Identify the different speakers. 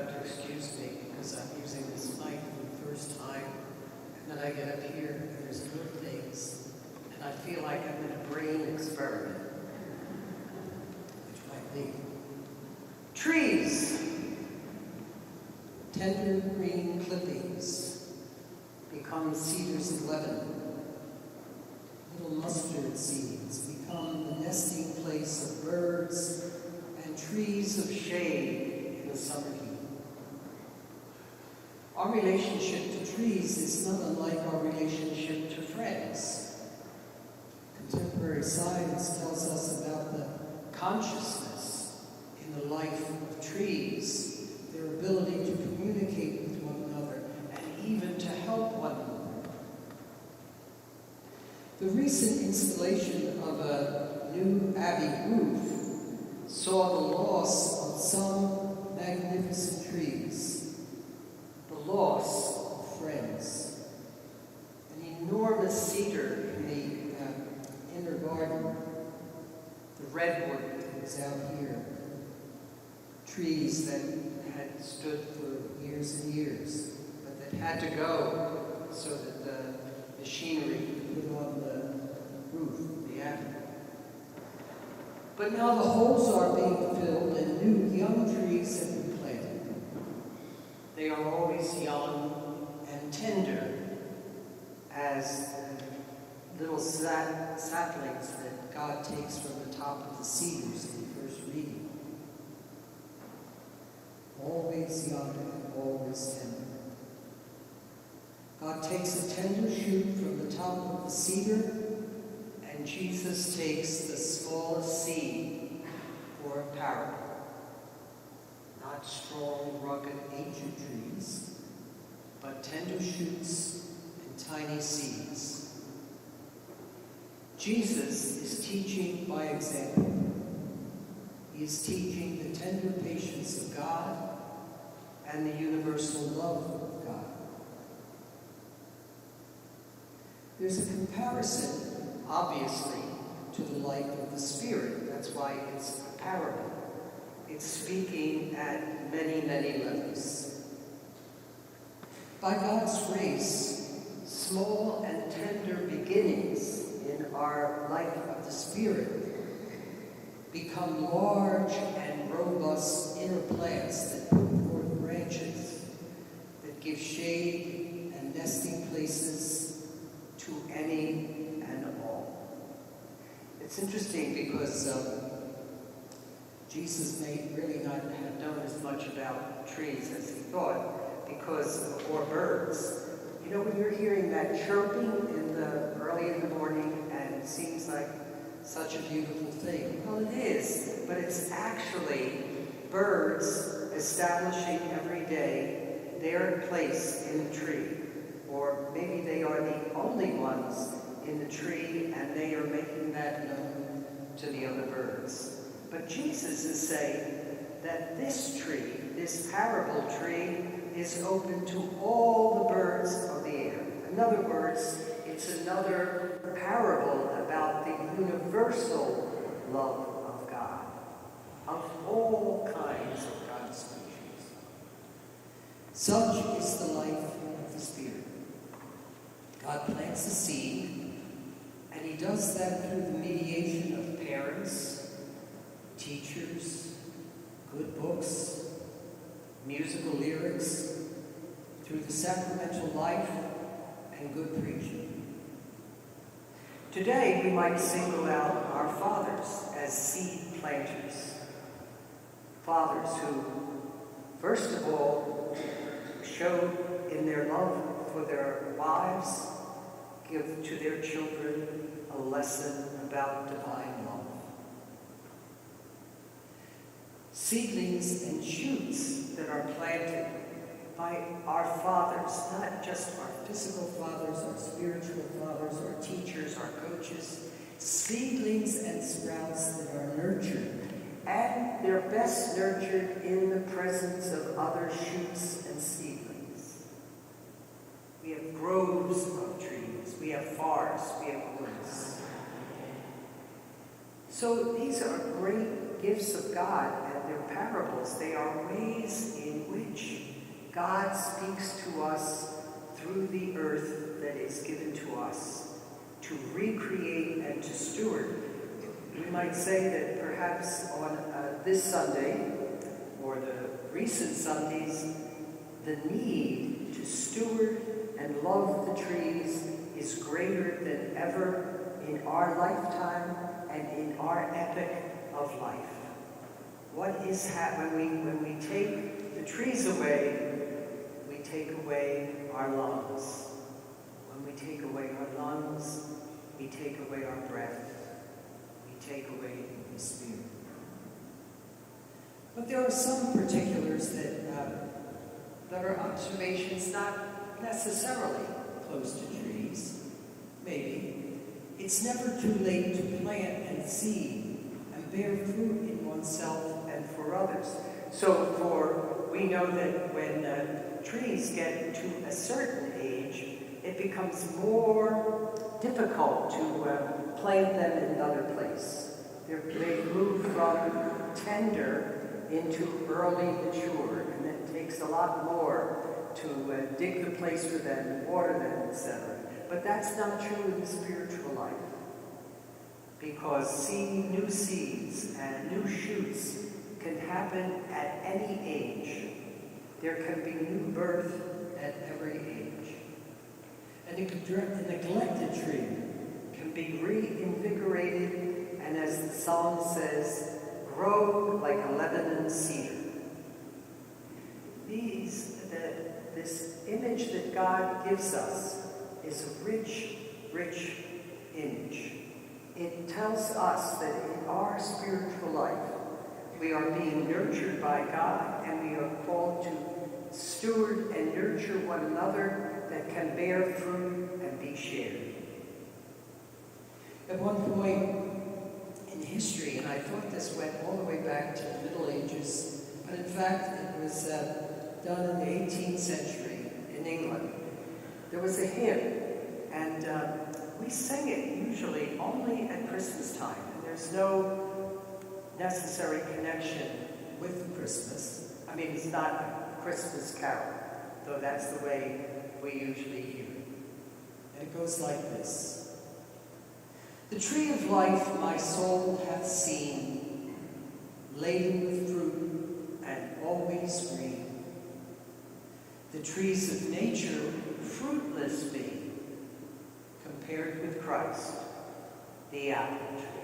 Speaker 1: have to excuse me because I'm using this mic for the first time. And then I get up here and there's little things. And I feel like I'm in a brain experiment. Which might be. Trees. Tender green clippings become cedars of Lebanon. Little mustard seeds become the nesting place of birds and trees of shade in the summer heat. Our relationship to trees is not unlike our relationship to friends. Contemporary science tells us about the consciousness in the life of trees, their ability to communicate with one another and even to help one another. The recent installation of a new abbey roof saw the loss of some magnificent trees, the loss of friends. An enormous cedar in the inner garden, the redwood that was out here, trees that had stood for years and years, but that had to go so that the machinery could put on the roof of the abbey. But now the holes are being filled and new young trees have been planted. They are always young and tender as little saplings that God takes from the top of the cedars in the first reading. Always young and always tender. God takes a tender shoot from the top of the cedar, and Jesus takes the smallest seed for a parable. Not strong, rugged, ancient trees, but tender shoots and tiny seeds. Jesus is teaching by example. He is teaching the tender patience of God and the universal love of God. There's a comparison, obviously, to the life of the Spirit. That's why it's a parable. It's speaking at many, many levels. By God's grace, small and tender beginnings in our life of the Spirit become large and robust inner plants that put forth branches, that give shade and nesting places to any and all. It's interesting because Jesus may really not have known as much about trees as he thought, or birds. You know, when you're hearing that chirping early in the morning, and it seems like such a beautiful thing. Well, it is, but it's actually birds establishing every day their place in the tree. Or maybe they are the only ones in the tree, and they are making that known to the other birds. But Jesus is saying that this tree, this parable tree, is open to all the birds of the air. In other words, it's another parable about the universal love of God, of all kinds of God's species. Such is the life of the Spirit. God plants a seed, and he does that through the mediation of parents, teachers, good books, musical lyrics, through the sacramental life and good preaching. Today, we might single out our fathers as seed planters. Fathers who, first of all, showed in their love for their wives, give to their children a lesson about divine love. Seedlings and shoots that are planted by our fathers, not just our physical fathers, our spiritual fathers, our teachers, our coaches, seedlings and sprouts that are nurtured, and they're best nurtured in the presence of other shoots and seedlings. We have groves of trees, we have forests, we have woods. So these are great gifts of God and they're parables. They are ways in which God speaks to us through the earth that is given to us to recreate and to steward. We might say that perhaps on this Sunday or the recent Sundays, the need to steward and love the trees is greater than ever in our lifetime and in our epoch of life. What is when we take the trees away, we take away our lungs. When we take away our lungs, we take away our breath. We take away the spirit. But there are some particulars that are observations not necessarily close to trees. Maybe. It's never too late to plant and seed and bear fruit in oneself and for others. So we know that when trees get to a certain age, it becomes more difficult to plant them in another place. They move from tender into early mature, and it takes a lot more to dig the place for them, water them, etc. But that's not true in the spiritual life, because new seeds and new shoots can happen at any age. There can be new birth at every age. And a neglected tree can be reinvigorated, and as the psalm says, grow like a Lebanon cedar. This image that God gives us is a rich, rich image. It tells us that in our spiritual life, we are being nurtured by God, and we are called to steward and nurture one another that can bear fruit and be shared. At one point in history, and I thought this went all the way back to the Middle Ages, but in fact it was done in the 18th century in England. There was a hymn, and we sing it usually only at Christmas time, and there's no necessary connection with Christmas. I mean, it's not a Christmas carol, though that's the way we usually hear it. And it goes like this. The tree of life my soul hath seen, laden with fruit and always green. The trees of nature fruitless be, compared with Christ, the apple tree.